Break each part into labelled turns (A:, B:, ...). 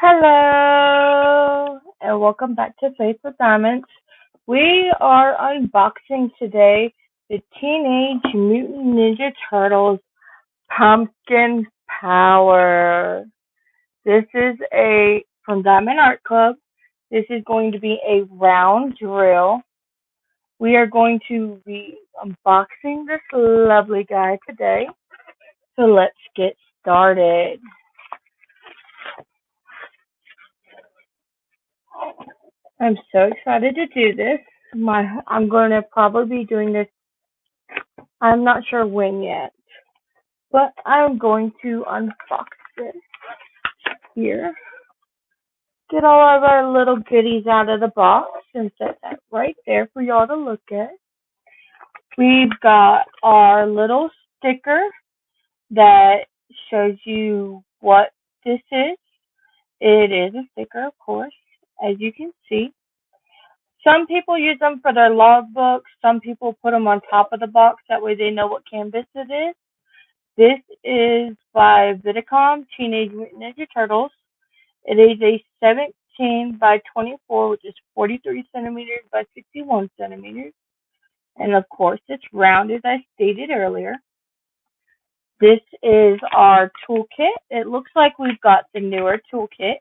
A: Hello, and welcome back to Faith with Diamonds. We are unboxing today the Teenage Mutant Ninja Turtles Pumpkin Power. This is from Diamond Art Club. This is going to be a round drill. We are going to be unboxing this lovely guy today. So let's get started. I'm so excited to do this. I'm going to probably be doing this. I'm not sure when yet, but I'm going to unbox this here. Get all of our little goodies out of the box and set that right there for y'all to look at. We've got our little sticker that shows you what this is. It is a sticker, of course, as you can see. Some people use them for their logbooks. Some people put them on top of the box. That way they know what canvas it is. This is by Viacom Teenage Mutant Ninja Turtles. It is a 17 by 24, which is 43 centimeters by 61 centimeters. And of course, it's round, as I stated earlier. This is our toolkit. It looks like we've got the newer toolkit.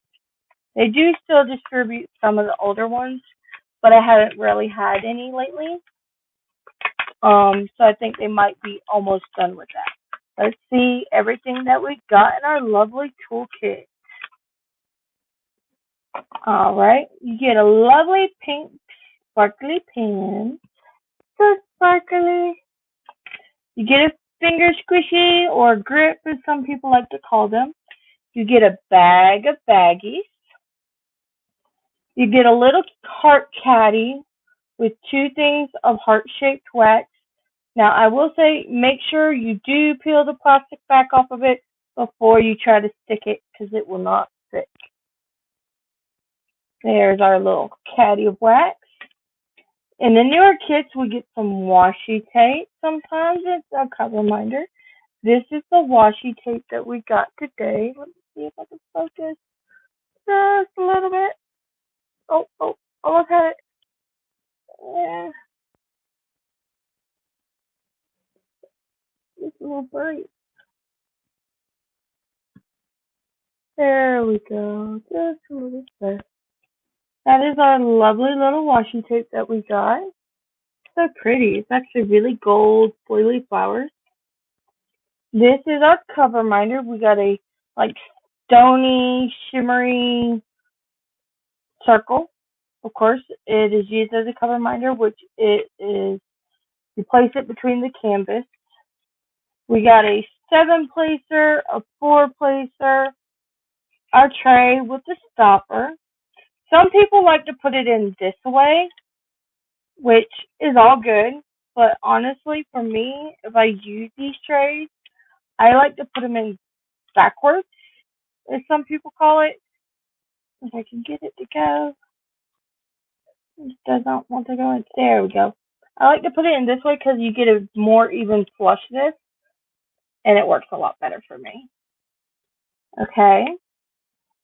A: They do still distribute some of the older ones, but I haven't really had any lately. So I think they might be almost done with that. Let's see everything that we got in our lovely toolkit. All right, you get a lovely pink sparkly pen. So sparkly. You get a finger squishy or grip, as some people like to call them. You get a bag of baggies. You get a little heart caddy with 2 things of heart-shaped wax. Now, I will say, make sure you do peel the plastic back off of it before you try to stick it, because it will not stick. There's our little caddy of wax. In the newer kits, we get some washi tape. Sometimes it's a cover reminder. This is the washi tape that we got today. Let's see if I can focus just a little bit. Oh, almost had it. Yeah, just a little bright. There we go. Just a little bit. That is our lovely little washi tape that we got. So pretty. It's actually really gold, foily flowers. This is our cover reminder. We got a stony, shimmery circle. Of course, it is used as a cover reminder, which it is. You place it between the canvas. We got a 7-placer, a 4-placer, our tray with the stopper. Some people like to put it in this way, which is all good. But honestly, for me, if I use these trays, I like to put them in backwards, as some people call it. If I can get it to go. It does not want to go in. There we go. I like to put it in this way because you get a more even flushness, and it works a lot better for me. Okay.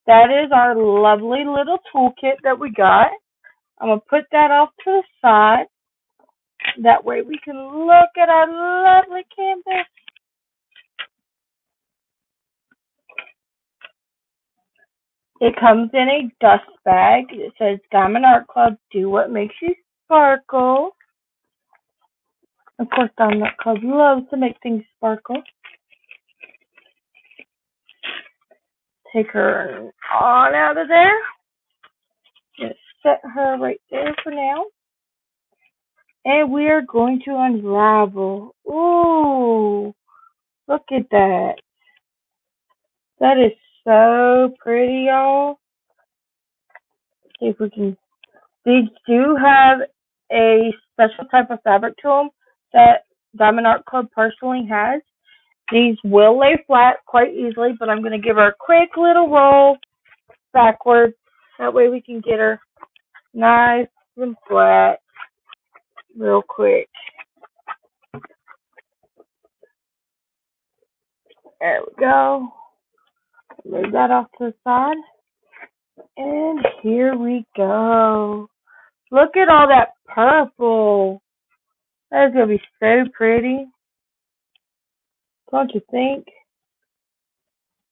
A: That is our lovely little toolkit that we got. I'm going to put that off to the side. That way we can look at our lovely canvas. It comes in a dust bag. It says Diamond Art Club, do what makes you sparkle. Of course, Diamond Art Club loves to make things sparkle. Take her on out of there. Just set her right there for now. And we are going to unravel. Ooh, look at that. That is so pretty, y'all. See if we can. These do have a special type of fabric to them that Diamond Art Club personally has. These will lay flat quite easily, but I'm going to give her a quick little roll backwards. That way we can get her nice and flat real quick. There we go. Move that off to the side. And here we go. Look at all that purple. That's going to be so pretty. Don't you think?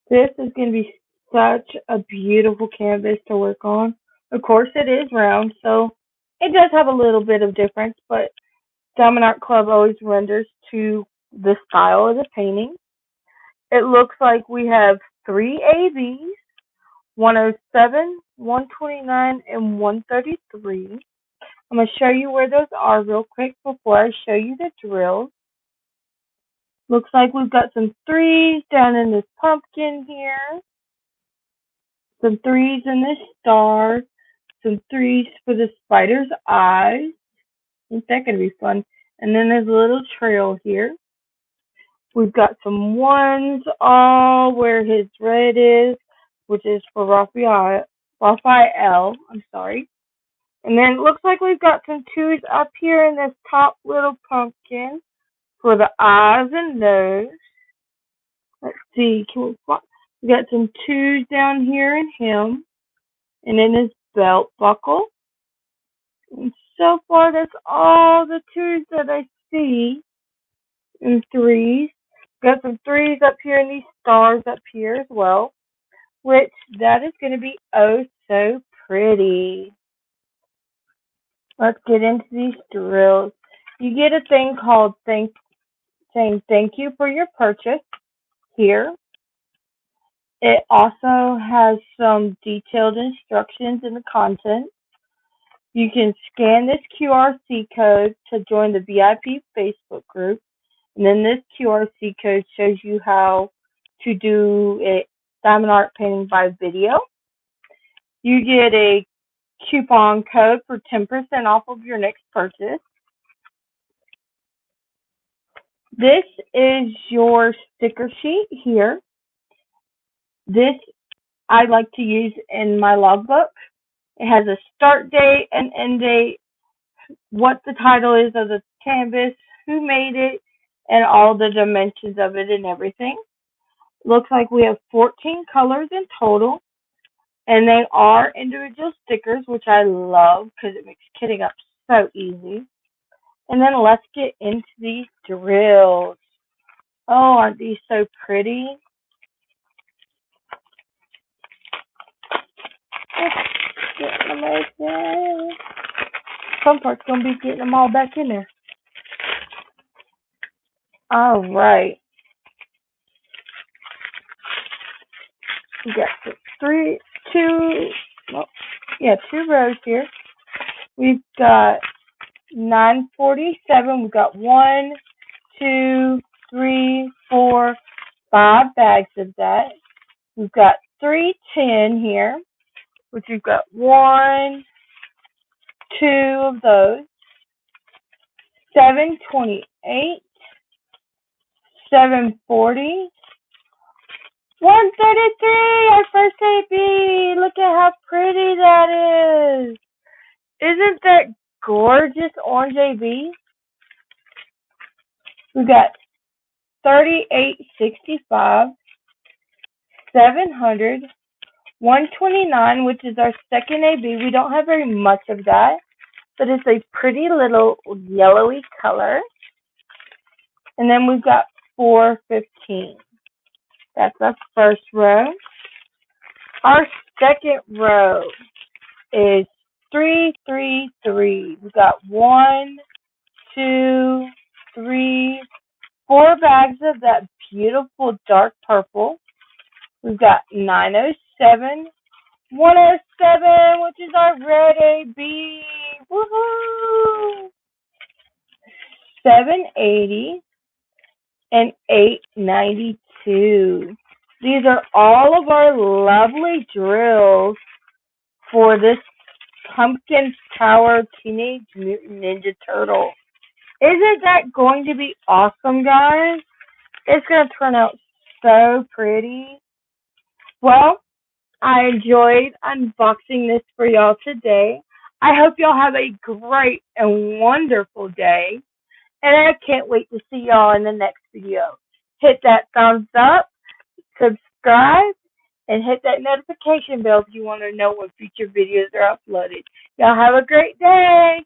A: This is going to be such a beautiful canvas to work on. Of course, it is round, so it does have a little bit of difference, but Diamond Art Club always renders to the style of the painting. It looks like we have 3 ABs, 107, 129, and 133. I'm going to show you where those are real quick before I show you the drills. Looks like we've got some 3s down in this pumpkin here, some 3s in this star, some 3s for the spider's eyes. Isn't that going to be fun? And then there's a little trail here. We've got some 1s all where his red is, which is for Raphael. I'm sorry. And then it looks like we've got some 2s up here in this top little pumpkin for the eyes and nose. Let's see, we got some 2s down here in him, and in his belt buckle. And so far, that's all the 2s that I see, and 3s. Got some 3s up here and these stars up here as well, which that is going to be oh so pretty. Let's get into these drills. You get a thing called saying thank you for your purchase here. It also has some detailed instructions in the content. You can scan this QRC code to join the VIP Facebook group. And then this QRC code shows you how to do a diamond art painting by video. You get a coupon code for 10% off of your next purchase. This is your sticker sheet here. This I like to use in my logbook. It has a start date and end date, what the title is of the canvas, who made it, and all the dimensions of it and everything. Looks like we have 14 colors in total, and they are individual stickers, which I love because it makes kitting up so easy. And then let's get into these drills. Oh, aren't these so pretty? Getting them again. Some part's going to be getting them all back in there. All right. We got two rows here. We've got 947. We've got 1, 2, 3, 4, 5 bags of that. We've got 310 here, which we've got 1, 2 of those. 728, 740, 133, our first AB. Look at how pretty that is. Isn't that gorgeous orange AB? We got 3865, 700, 129, which is our second AB. We don't have very much of that, but it's a pretty little yellowy color. And then we've got 415. That's our first row. Our second row is 333. We've got 1, 2, 3, 4 bags of that beautiful dark purple. We've got 907, 107, which is our red AB. Woohoo! 780 and 892. These are all of our lovely drills for this Pumpkin Tower Teenage Mutant Ninja Turtle. Isn't that going to be awesome, guys? It's going to turn out so pretty. Well, I enjoyed unboxing this for y'all today. I hope y'all have a great and wonderful day. And I can't wait to see y'all in the next video. Hit that thumbs up, subscribe, And hit that notification bell if you want to know when future videos are uploaded. Y'all have a great day.